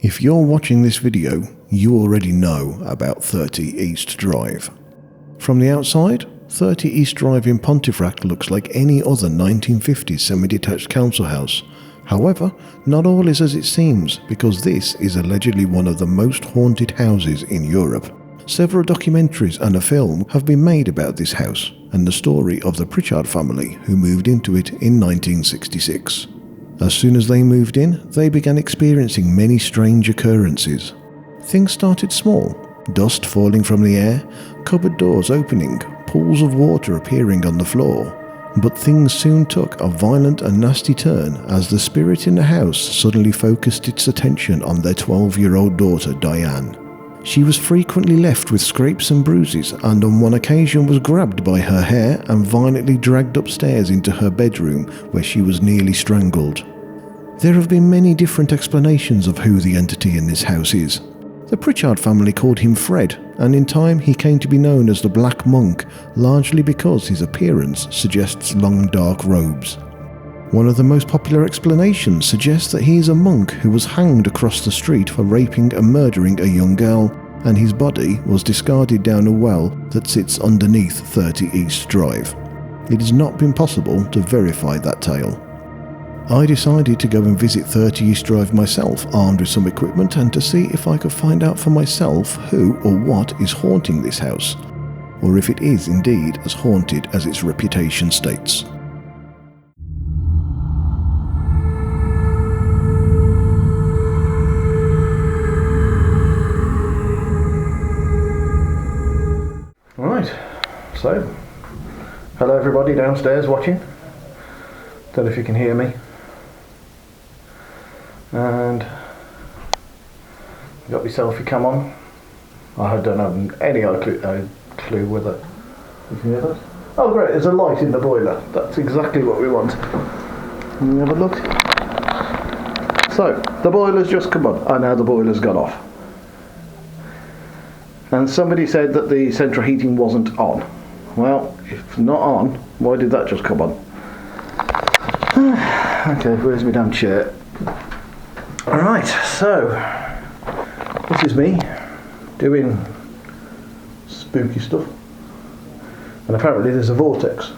If you're watching this video, you already know about 30 East Drive. From the outside, 30 East Drive in Pontefract looks like any other 1950s semi-detached council house. However, not all is as it seems, because this is allegedly one of the most haunted houses in Europe. Several documentaries and a film have been made about this house and the story of the Pritchard family who moved into it in 1966. As soon as they moved in, they began experiencing many strange occurrences. Things started small, dust falling from the air, cupboard doors opening, pools of water appearing on the floor. But things soon took a violent and nasty turn as the spirit in the house suddenly focused its attention on their 12-year-old daughter Diane. She was frequently left with scrapes and bruises, and on one occasion was grabbed by her hair and violently dragged upstairs into her bedroom, where she was nearly strangled. There have been many different explanations of who the entity in this house is. The Pritchard family called him Fred, and in time he came to be known as the Black Monk, largely because his appearance suggests long dark robes. One of the most popular explanations suggests that he is a monk who was hanged across the street for raping and murdering a young girl, and his body was discarded down a well that sits underneath 30 East Drive. It has not been possible to verify that tale. I decided to go and visit 30 East Drive myself, armed with some equipment, and to see if I could find out for myself who or what is haunting this house, or if it is indeed as haunted as its reputation states. Right, so hello everybody downstairs watching. Don't know if you can hear me. And got my selfie cam on. I don't have any clue whether you can hear that. Oh great, there's a light in the boiler. That's exactly what we want. Let me have a look. So the boiler's just come on, and now the boiler's gone off. And somebody said that the central heating wasn't on. Well, if not on, why did that just come on? Okay, where's my damn chair? Alright, so this is me doing spooky stuff. And apparently there's a vortex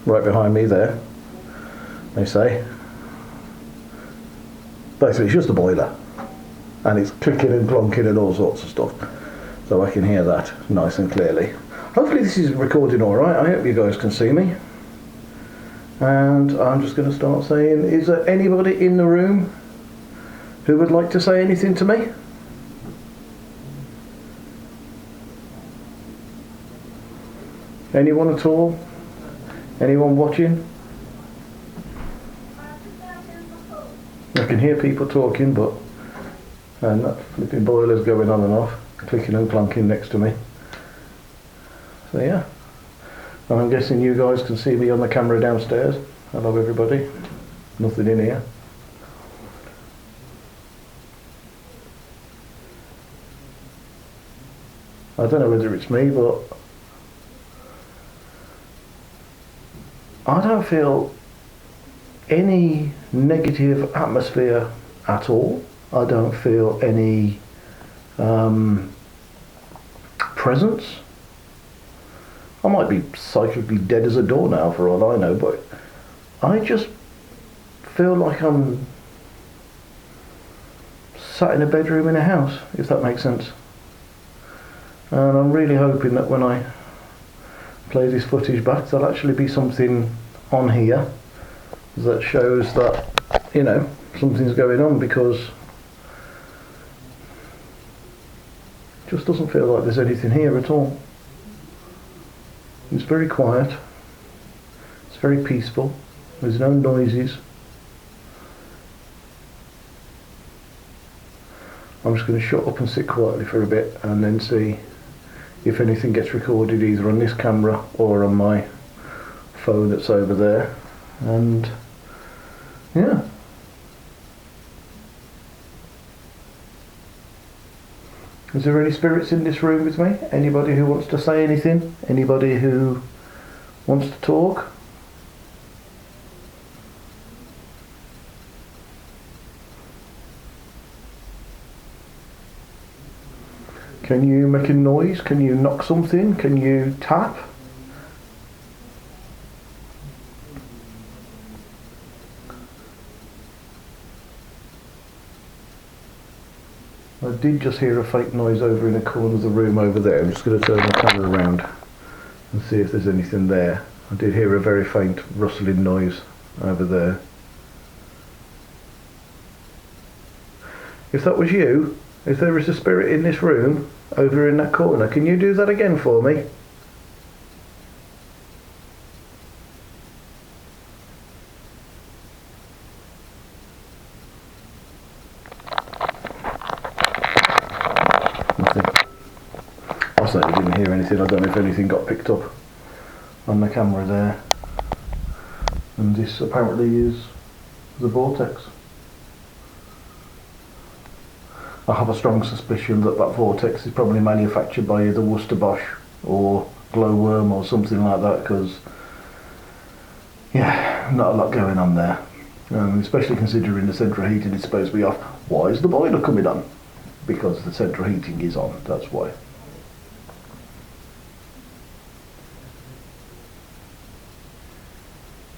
right behind me there, they say. Basically it's just a boiler. And it's clicking and plonking and all sorts of stuff. So I can hear that nice and clearly. Hopefully this is recording alright. I hope you guys can see me. And I'm just going to start saying, is there anybody in the room who would like to say anything to me? Anyone at all? Anyone watching? I can hear people talking, but and that flipping boiler's going on and off, clicking and plonking next to me. So yeah, and I'm guessing you guys can see me on the camera downstairs. Hello everybody. Nothing in here. I don't know whether it's me, but I don't feel any negative atmosphere at all. I don't feel any presence. I might be psychically dead as a door now for all I know, but I just feel like I'm sat in a bedroom in a house, if that makes sense. And I'm really hoping that when I play this footage back, there'll actually be something on here that shows that, you know, something's going on, because it just doesn't feel like there's anything here at all. It's very quiet, it's very peaceful, there's no noises. I'm just going to shut up and sit quietly for a bit and then see if anything gets recorded either on this camera or on my phone that's over there. And yeah, Is there any spirits in this room with me? Anybody who wants to say anything? Anybody who wants to talk? Can you make a noise? Can you knock something? Can you tap? I did just hear a fake noise over in the corner of the room over there. I'm just going to turn the camera around and see if there's anything there. I did hear a very faint rustling noise over there. If that was you, if there is a spirit in this room over in that corner, can you do that again for me? Nothing. I certainly didn't hear anything. I don't know if anything got picked up on the camera there. And this apparently is the vortex. I have a strong suspicion that that vortex is probably manufactured by either Worcester Bosch or Glowworm or something like that, because yeah, not a lot going on there. Especially considering the central heating is supposed to be off. Why is the boiler coming on? Because the central heating is on, that's why.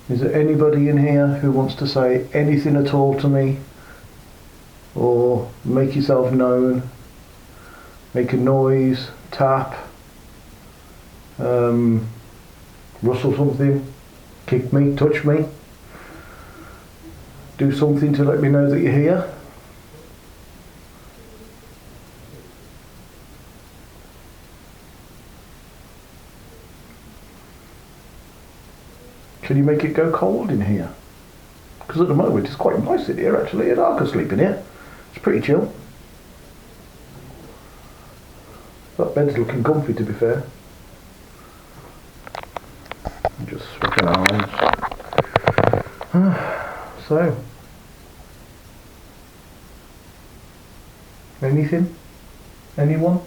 Is there anybody in here who wants to say anything at all to me? Or make yourself known, make a noise, tap, rustle something, kick me, touch me, do something to let me know that you're here? Can you make it go cold in here? Because at the moment it's quite nice in here actually, and I can sleep in here. It's pretty chill. That bed's looking comfy, to be fair. I'm just switching arms. So, anything? Anyone?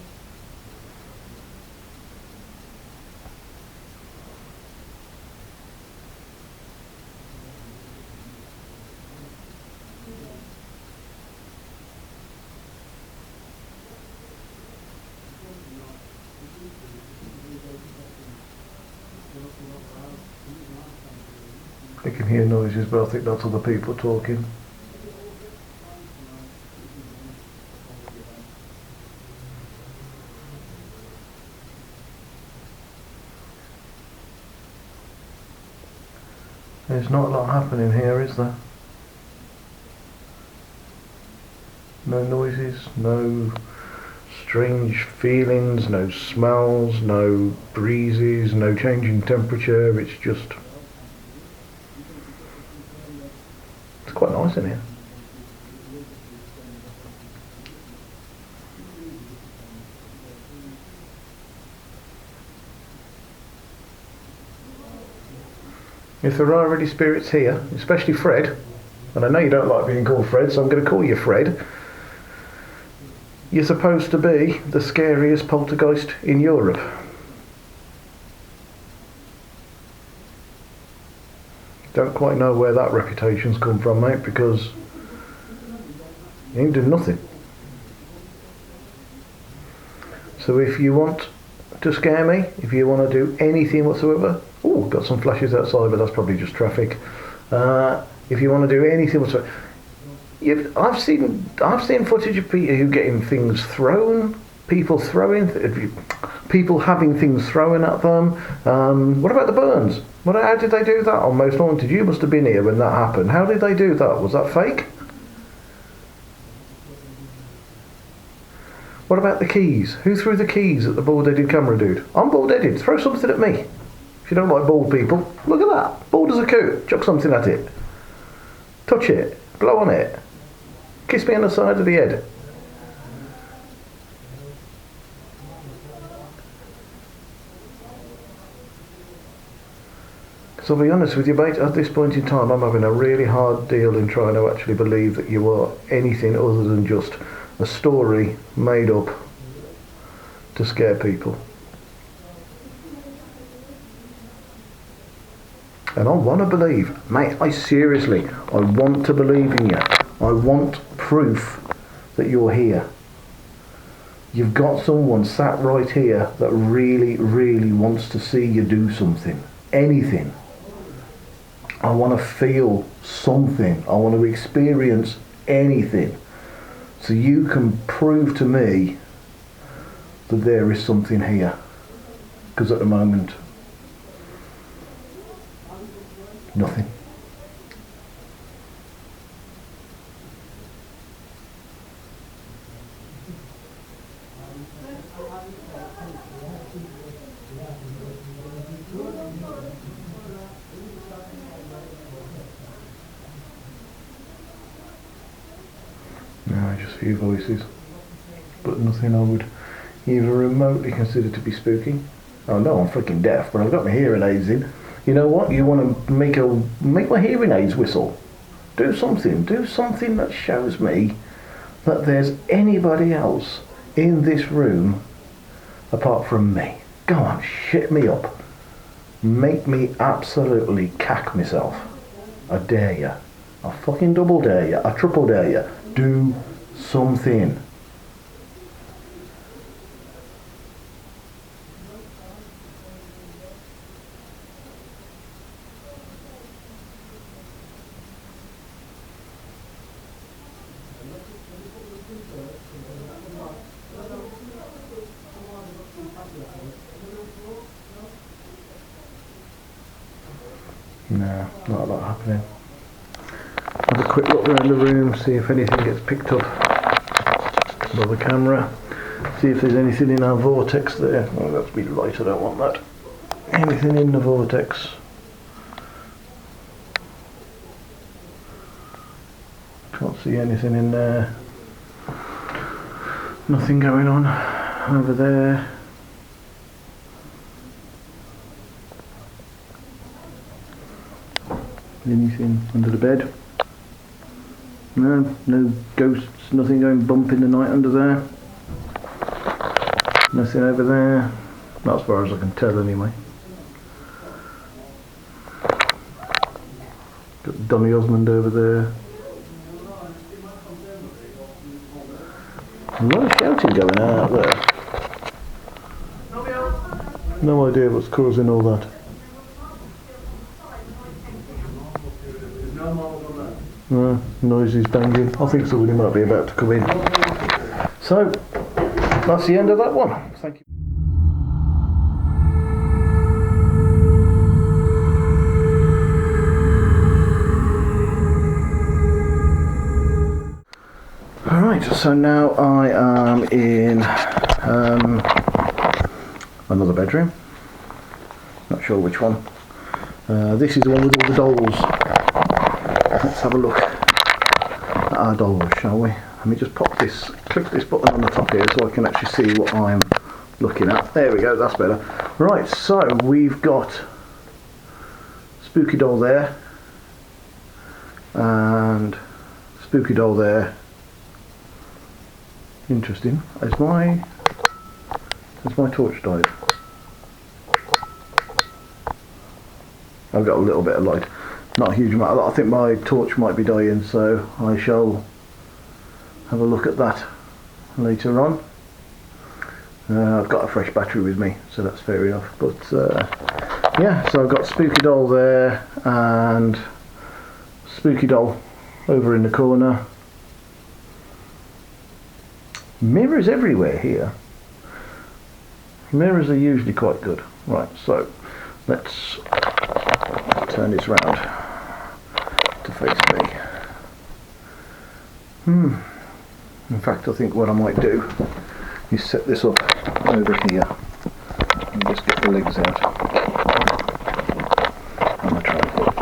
I can hear noises, but I think that's other people talking. There's not a lot happening here, is there? No noises, no strange feelings, no smells, no breezes, no changing temperature. It's just... it's quite nice in here. If there are any spirits here, especially Fred, and I know you don't like being called Fred, so I'm going to call you Fred. You're supposed to be the scariest poltergeist in Europe. Don't quite know where that reputation's come from, mate, because you ain't doing nothing. So if you want to scare me, if you want to do anything whatsoever, oh, got some flashes outside, but that's probably just traffic. If you want to do anything whatsoever, I've seen footage of people who getting things thrown, people having things thrown at them. What about the burns? How did they do that on Most Haunted? You must have been here when that happened. How did they do that? Was that fake? What about the keys? Who threw the keys at the bald-headed camera dude? I'm bald-headed. Throw something at me. If you don't like bald people, look at that. Bald as a coot. Chuck something at it. Touch it. Blow on it. Kiss me on the side of the head. So I'll be honest with you, mate, at this point in time I'm having a really hard deal in trying to actually believe that you are anything other than just a story made up to scare people. And I want to believe, mate, I want to believe in you. I want proof that you're here. You've got someone sat right here that really, really wants to see you do something. Anything. I want to feel something. I want to experience anything. So you can prove to me that there is something here. Because at the moment, nothing. No, just a few voices, but nothing I would even remotely consider to be spooky. Oh no, I'm freaking deaf, but I've got my hearing aids in. You know what? You want to make my hearing aids whistle? Do something that shows me that there's anybody else in this room apart from me. Go on, shit me up. Make me absolutely cack myself. I dare you. I fucking double dare you. I triple dare you. Do something. No, not a lot happening. Have a quick look around the room, see if anything gets picked up by the camera. See if there's anything in our vortex there. Oh, that's be light, I don't want that. Anything in the vortex. Can't see anything in there. Nothing going on over there. Anything under the bed? No, no ghosts, nothing going bump in the night under there. Nothing over there. Not as far as I can tell anyway. Got Donny Osmond over there. A lot of shouting going on out there. No idea what's causing all that. Noises banging. I think somebody might be about to come in. So, that's the end of that one. Thank you. Alright, so now I am in another bedroom. Not sure which one. This is the one with all the dolls. Let's have a look at our dolls, shall we? Let me just click this button on the top here so I can actually see what I'm looking at. There we go, that's better. Right, so we've got Spooky doll there and Spooky doll there. Interesting. Has my torch died? I've got a little bit of light. Not a huge amount. I think my torch might be dying, so I shall have a look at that later on. I've got a fresh battery with me, so that's fair enough. But yeah, so I've got Spooky doll there and Spooky doll over in the corner. Mirrors everywhere here. Mirrors are usually quite good. Right, so let's turn this round to face me. In fact, I think what I might do is set this up over here and just get the legs out on the tripod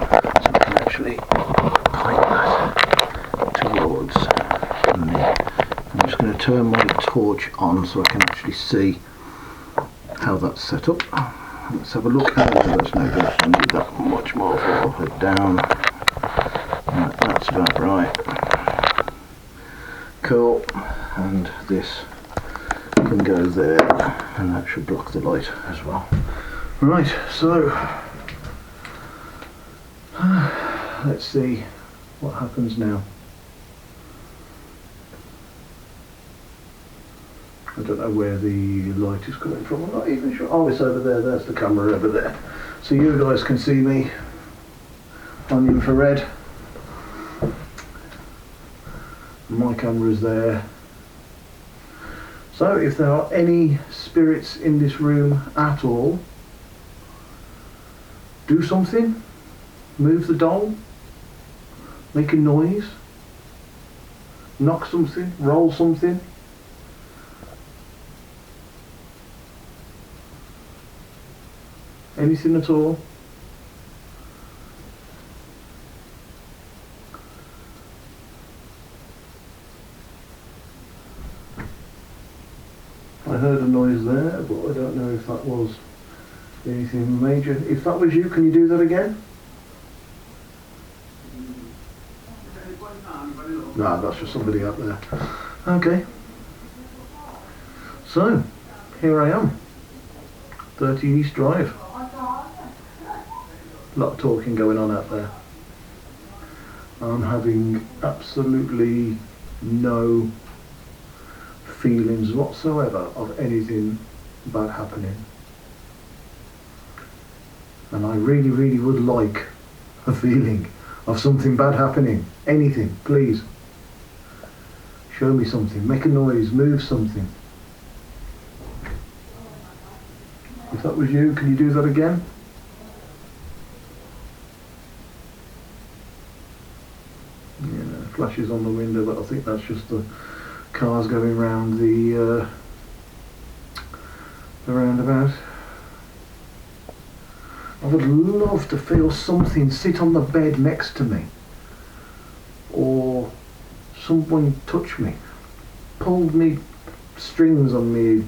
so I can actually point that towards me. I'm just going to turn my torch on so I can actually see how that's set up. Let's have a look. That's no good. I need that much more for head down. Right, that's about right. Cool. And this can go there, and that should block the light as well. Right, so let's see what happens now. I don't know where the light is coming from, I'm not even sure. Oh, it's over there, there's the camera over there. So you guys can see me on infrared. My camera is there. So if there are any spirits in this room at all, do something. Move the doll. Make a noise. Knock something. Roll something. Anything at all. I heard a noise there, but I don't know if that was anything major. If that was you, can you do that again? No, that's just somebody up there. Okay. So, here I am. 30 East Drive. A lot of talking going on out there. I'm having absolutely no feelings whatsoever of anything bad happening. And I really, really would like a feeling of something bad happening. Anything, please. Show me something, make a noise, move something. If that was you, can you do that again? Yeah, flashes on the window, but I think that's just the cars going round the roundabout. I would love to feel something sit on the bed next to me, or someone touch me, pulled me strings on me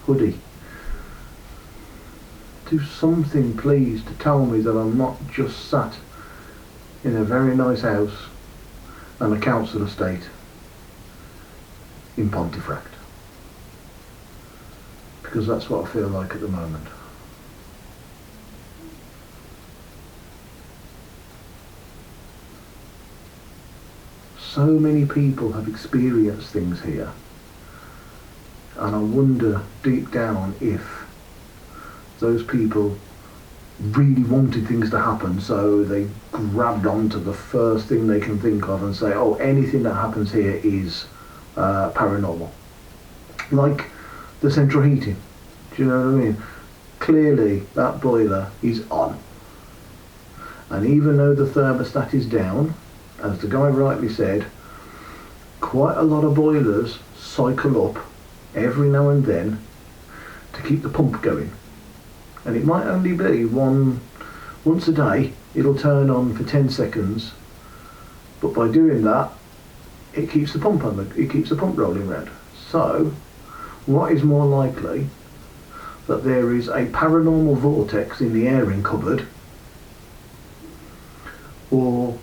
hoodie. Do something, please, to tell me that I'm not just sat in a very nice house and a council estate in Pontefract, because that's what I feel like at the moment. So many people have experienced things here, and I wonder deep down if those people really wanted things to happen, so they grabbed onto the first thing they can think of and say, oh, anything that happens here is paranormal. Like the central heating. Do you know what I mean? Clearly that boiler is on. And even though the thermostat is down, as the guy rightly said, quite a lot of boilers cycle up every now and then to keep the pump going. And it might only be once a day, it'll turn on for 10 seconds, but by doing that, it keeps the pump rolling around. So, what is more likely that there is a paranormal vortex in the airing cupboard, or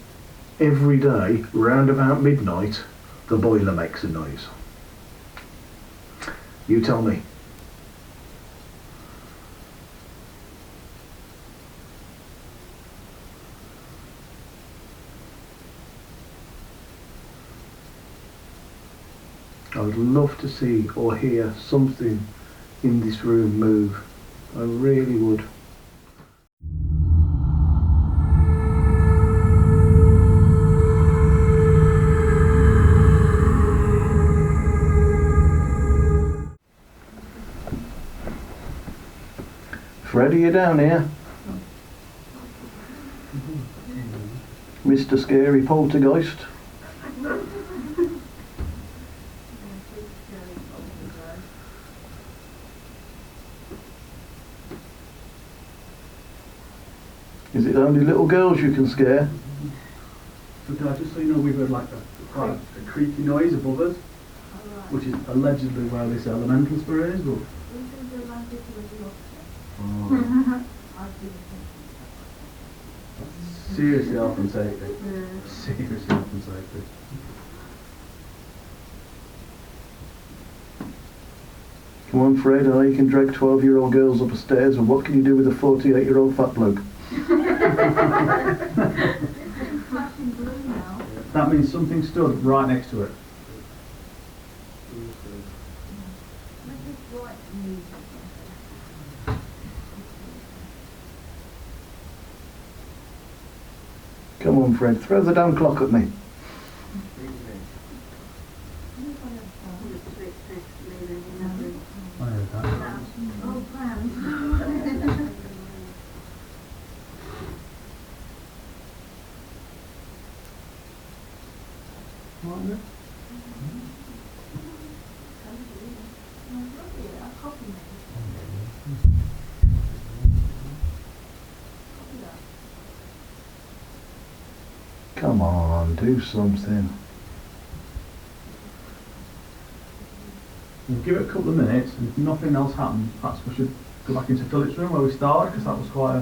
every day, round about midnight, the boiler makes a noise? You tell me. I would love to see or hear something in this room move. I really would. Freddie, you down here? Mr. Scary Poltergeist? Is it only little girls you can scare? But just so you know, we've heard like quite a creaky noise above us, which is allegedly where this elemental spirit is, but... Oh. Seriously health and safety. Seriously health and safety. Come on, Fred, I know you can drag 12-year-old girls up the stairs, and what can you do with a 48-year-old fat bloke? That means something stood right next to it. Come on, Fred, throw the damn clock at me. Come on, do something. We'll give it a couple of minutes, and if nothing else happens, perhaps we should go back into Phillips' room where we started, because that was quite a...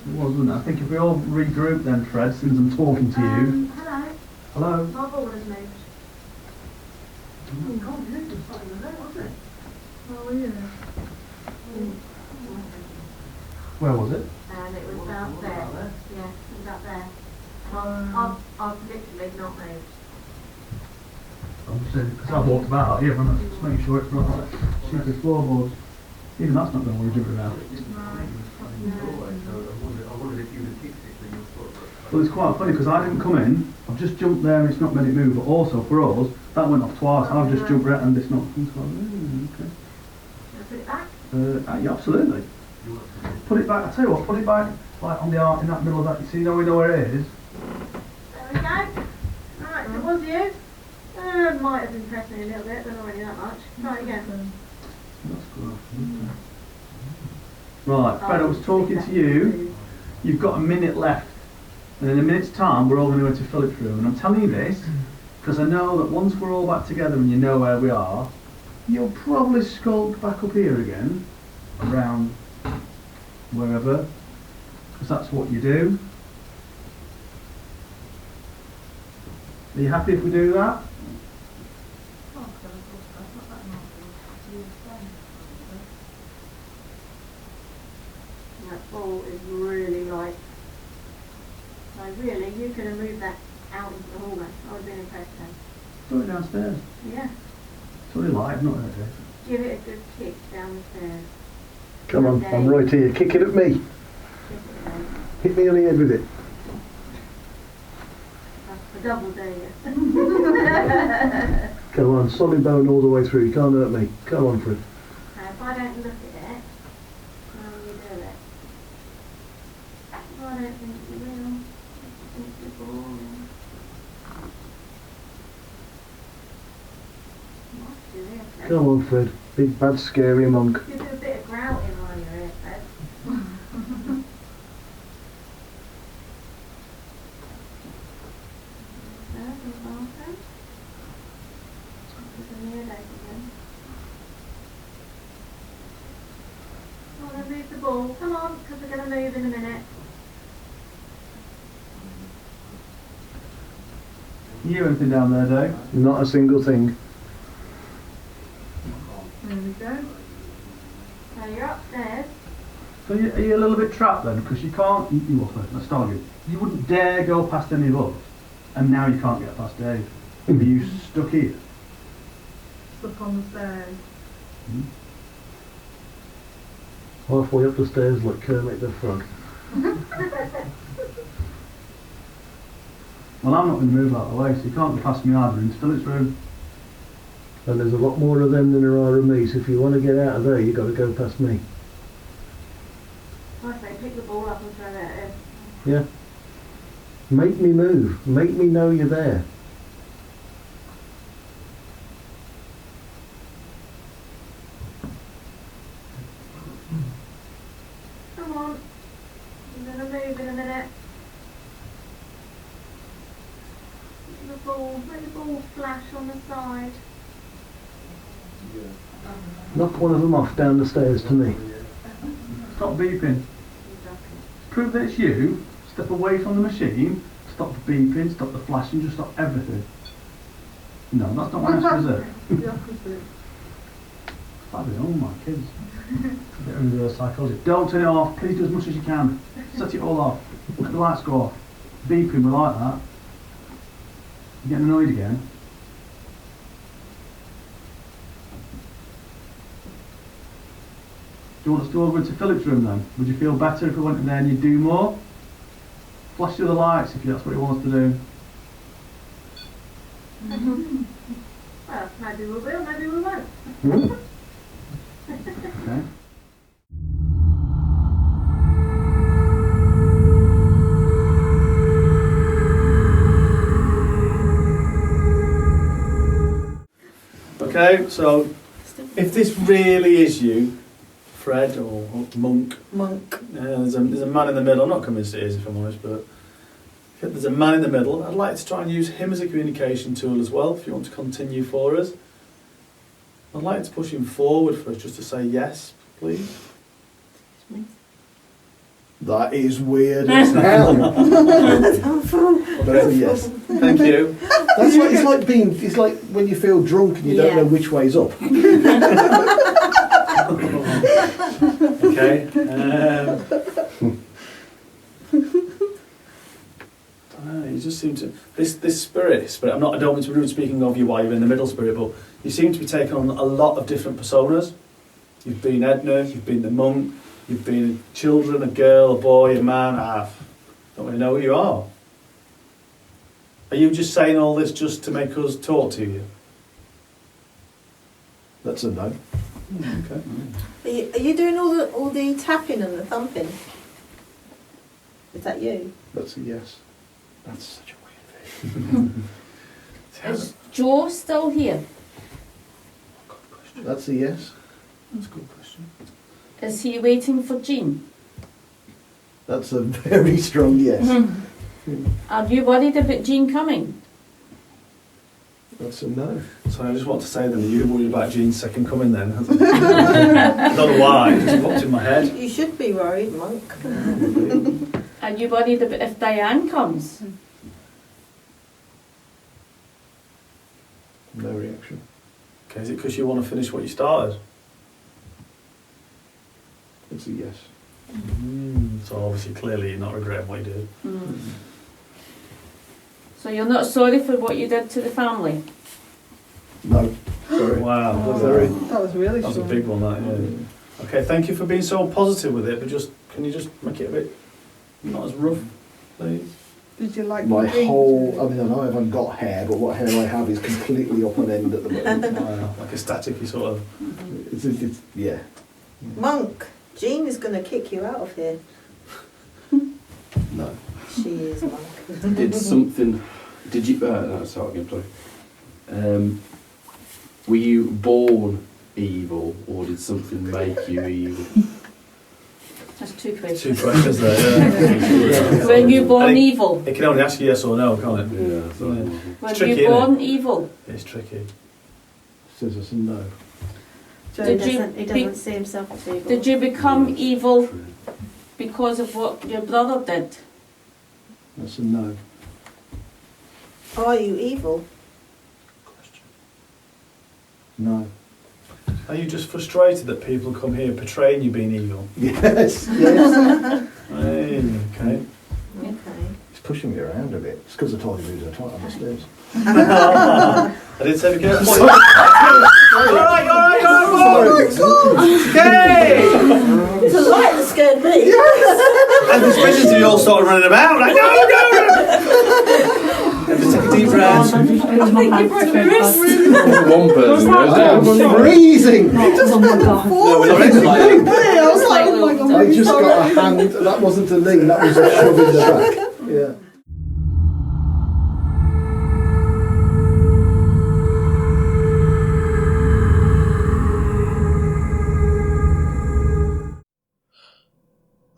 It was, wasn't it? I think if we all regroup then, Fred, since I'm talking to you... Hello. Hello? My ball has moved. Oh, yeah. Where was it? It was out there. Yeah, it was out there. And I've literally not moved. I'm saying, because I've walked about here, and just making sure it's not like stupid floorboards. Even that's not going to want to jump around. Well, it's quite funny because I didn't come in, I've just jumped there and it's not made it move, but also for us, that went off twice. I've just jumped right and it's not. Okay. Can I put it back? Yeah, absolutely. Put it back, I tell you what, put it back like on the arc in that middle of that, you see, we know where it is. There we go. Right, so it was you. Might have impressed me a little bit, but not really that much. Try it again. That's good. Okay. Right, Fred, I was talking to you. You've got a minute left. And in a minute's time, we're all going to go into Phillips' room. And I'm telling you this because I know that once we're all back together and you know where we are, you'll probably skulk back up here again, around wherever, because that's what you do. Are you happy if we do that? That ball is really light. So really, you could have moved that out into the hallway. I would have been impressed then. Throw it downstairs. Yeah. It's really light, not that day. Give it a good kick down the stairs. Come on, I'm right here, kick it at me. Kick it down. Hit me on the head with it. That's the double, do you? Come on, solid bone all the way through, you can't hurt me. Come on, Fred. Now, if I don't look at it, how will you do it? I don't think you will. I think you're boring. What do you do, Fred? Come on, Fred. Big, bad, scary monk. You do a bit of grouting while you're here, Fred. Move the ball. Come on, because we're going to move in a minute. You hear anything down there, Dave? Not a single thing. There we go. So you're upstairs. So are you a little bit trapped then? Because you can't, let's start again. You wouldn't dare go past any of us, and now you can't get past Dave. Are you stuck here? Stuck on the stairs. Hmm? Halfway up the stairs like Kermit the Frog. Well, I'm not going to move out of the way, so you can't go past me either into Phillips' room. And there's a lot more of them than there are of me, so if you want to get out of there, you've got to go past me. I say pick the ball up and throw it at him. Yeah? Make me move. Make me know you're there. Come on. I'm going to move in a minute. Make the ball flash on the side. Knock one of them off down the stairs to me. Stop beeping. Prove that it's you. Step away from the machine. Stop the beeping, stop the flashing, just stop everything. No, that's not my answer, is it? The opposite. That'd be all my kids. A bit of reverse psychology. Don't turn it off. Please do as much as you can. Set it all off. Let the lights go off. Beeping, we like that. You're getting annoyed again. Do you want us to go over into Phillips' room then? Would you feel better if we went in there and you'd do more? Flash through the lights if that's what you want us to do. Well, maybe we will, maybe we won't. Okay. Okay, so if this really is you, Fred or Monk, there's a man in the middle. I'm not convinced it is, if I'm honest, but if there's a man in the middle. I'd like to try and use him as a communication tool as well, if you want to continue for us. I'd like to push him forward for us, just to say yes, please. That is weird as hell. But it's a yes. Thank you. That's like it's like when you feel drunk and you don't know which way's up. Okay. You just seem to this spirit. I don't want to be rude speaking of you while you're in the middle spirit, but you seem to be taking on a lot of different personas. You've been Edna, you've been the monk, you've been children, a girl, a boy, a man. I don't really know who you are. Are you just saying all this just to make us talk to you? That's a no. Okay. Are you doing all the tapping and the thumping? Is that you? That's a yes. That's such a weird thing. Is Joe still here? That's a yes. That's a good question. Is he waiting for Jean? That's a very strong yes. Are you worried about Jean coming? That's a no. So I just want to say then, are you worried about Jean's second coming then? I don't know why, it just popped in my head. You should be worried, Monk. Are you worried about if Diane comes? No reaction. Okay, is it because you want to finish what you started? It's a yes. So obviously, clearly, you're not regretting what you did. So you're not sorry for what you did to the family? No. Sorry. Wow, Sorry. That was really that was a big one, that, yeah. Okay, thank you for being so positive with it, but can you just make it a bit not as rough, please? Did you like My whole, I know I haven't got hair, but what hair I have is completely up on end at the moment. Wow, like a staticky sort of. It's yeah. Monk, Jean is going to kick you out of here. No. She is, Monk. Did you, no, start again, sorry. Were you born evil, or did something make you evil? That's two questions. Two questions there, yeah. Were you born evil? It can only ask you yes or no, can't it? Yeah, so Were tricky, you born innit? evil? It's tricky. Says us a no. He doesn't see himself as evil. Did you become evil because of what your brother did? That's a no. Are you evil? No. Are you just frustrated that people come here portraying you being evil? Yes. Hey, okay. Okay. He's pushing me around a bit. It's because I told him he was a twat on the stairs. I did say be careful. Alright. Okay! It's a light that scared me. And especially as you all started running about, like, no! Just take a deep breath. one person I am freezing! No, we're not excited. I was like, oh my God. I just got a hand, that wasn't a lean, that was a shove in the back. Yeah.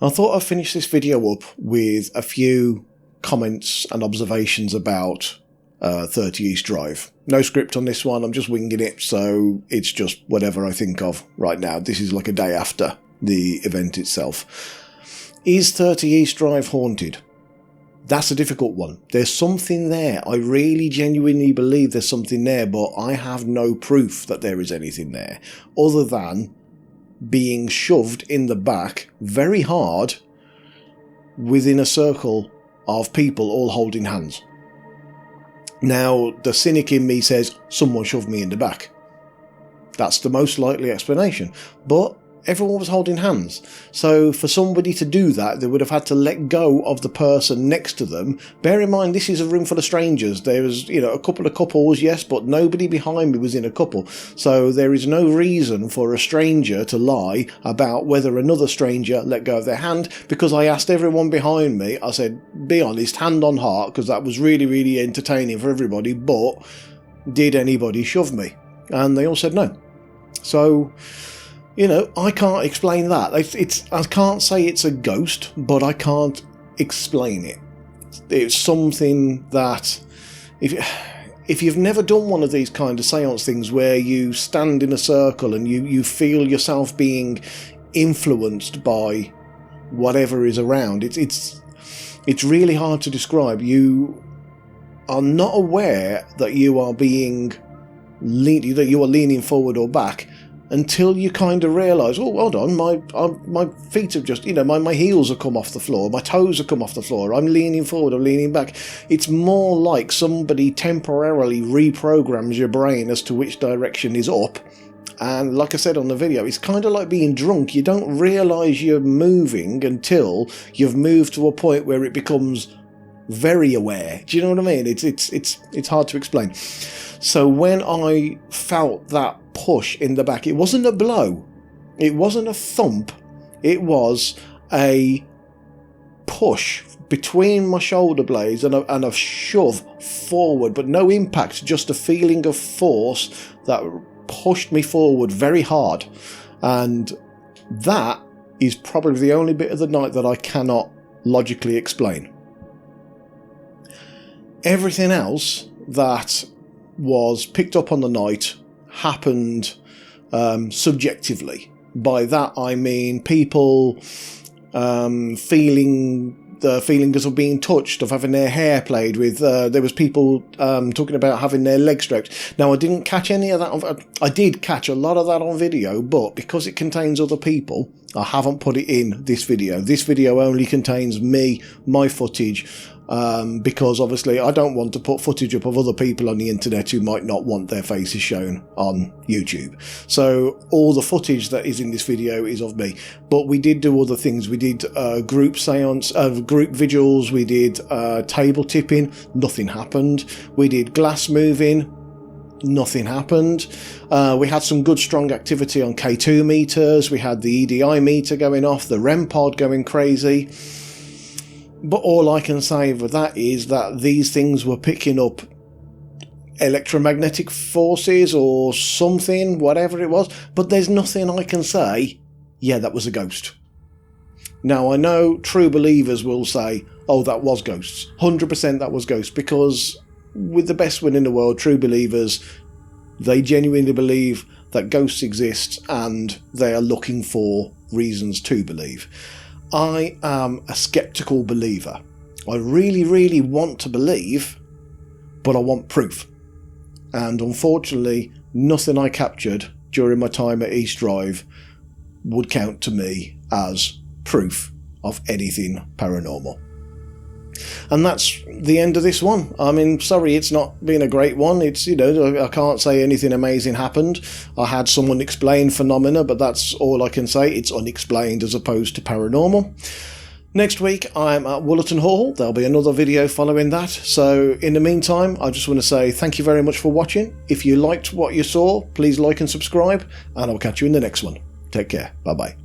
I thought I'd finish this video up with a few comments and observations about 30 East Drive. No script on this one, I'm just winging it, so it's just whatever I think of right now. This is like a day after the event itself. Is 30 East Drive haunted? That's a difficult one. There's something there. I really genuinely believe there's something there, but I have no proof that there is anything there other than being shoved in the back very hard within a circle of people all holding hands. Now, the cynic in me says someone shoved me in the back. That's the most likely explanation. But everyone was holding hands. So for somebody to do that, they would have had to let go of the person next to them. Bear in mind, this is a room full of strangers. There was, a couple of couples, yes, but nobody behind me was in a couple. So there is no reason for a stranger to lie about whether another stranger let go of their hand, because I asked everyone behind me, I said, be honest, hand on heart, because that was really, really entertaining for everybody, but did anybody shove me? And they all said no. So, I can't explain that. I can't say it's a ghost, but I can't explain it. It's something that, if you've never done one of these kind of seance things where you stand in a circle and you feel yourself being influenced by whatever is around, it's really hard to describe. You are not aware that you are leaning forward or back, until you kind of realise, oh, hold on, my feet have just, my heels have come off the floor, my toes have come off the floor, I'm leaning forward, I'm leaning back. It's more like somebody temporarily reprograms your brain as to which direction is up. And like I said on the video, it's kind of like being drunk. You don't realise you're moving until you've moved to a point where it becomes very aware. Do you know what I mean? It's hard to explain. So when I felt that push in the back, it wasn't a blow, it wasn't a thump, it was a push between my shoulder blades and a shove forward, but no impact, just a feeling of force that pushed me forward very hard. And that is probably the only bit of the night that I cannot logically explain. Everything else that was picked up on the night happened subjectively. By that I mean people feeling the feelings of being touched, of having their hair played with. There was people talking about having their legs stroked. Now, I didn't catch any of that. I did catch a lot of that on video, but because it contains other people, I haven't put it in this video. This video only contains me, my footage, because obviously I don't want to put footage up of other people on the internet who might not want their faces shown on YouTube. So all the footage that is in this video is of me. But we did do other things. We did group seance, group vigils. We did table tipping. Nothing happened. We did glass moving. Nothing happened. We had some good strong activity on K2 meters. We had the EDI meter going off, the REM pod going crazy. But all I can say for that is that these things were picking up electromagnetic forces or something, whatever it was. But there's nothing I can say, yeah, that was a ghost. Now, I know true believers will say, oh, that was ghosts. 100% that was ghosts, because with the best will in the world, true believers, they genuinely believe that ghosts exist and they are looking for reasons to believe. I am a skeptical believer. I really, really want to believe, but I want proof. And unfortunately, nothing I captured during my time at East Drive would count to me as proof of anything paranormal. And that's the end of this one. I mean, sorry, it's not been a great one. It's, I can't say anything amazing happened. I had someone explain phenomena, but that's all I can say. It's unexplained as opposed to paranormal. Next week, I'm at Woollerton Hall. There'll be another video following that. So in the meantime, I just want to say thank you very much for watching. If you liked what you saw, please like and subscribe, and I'll catch you in the next one. Take care. Bye-bye.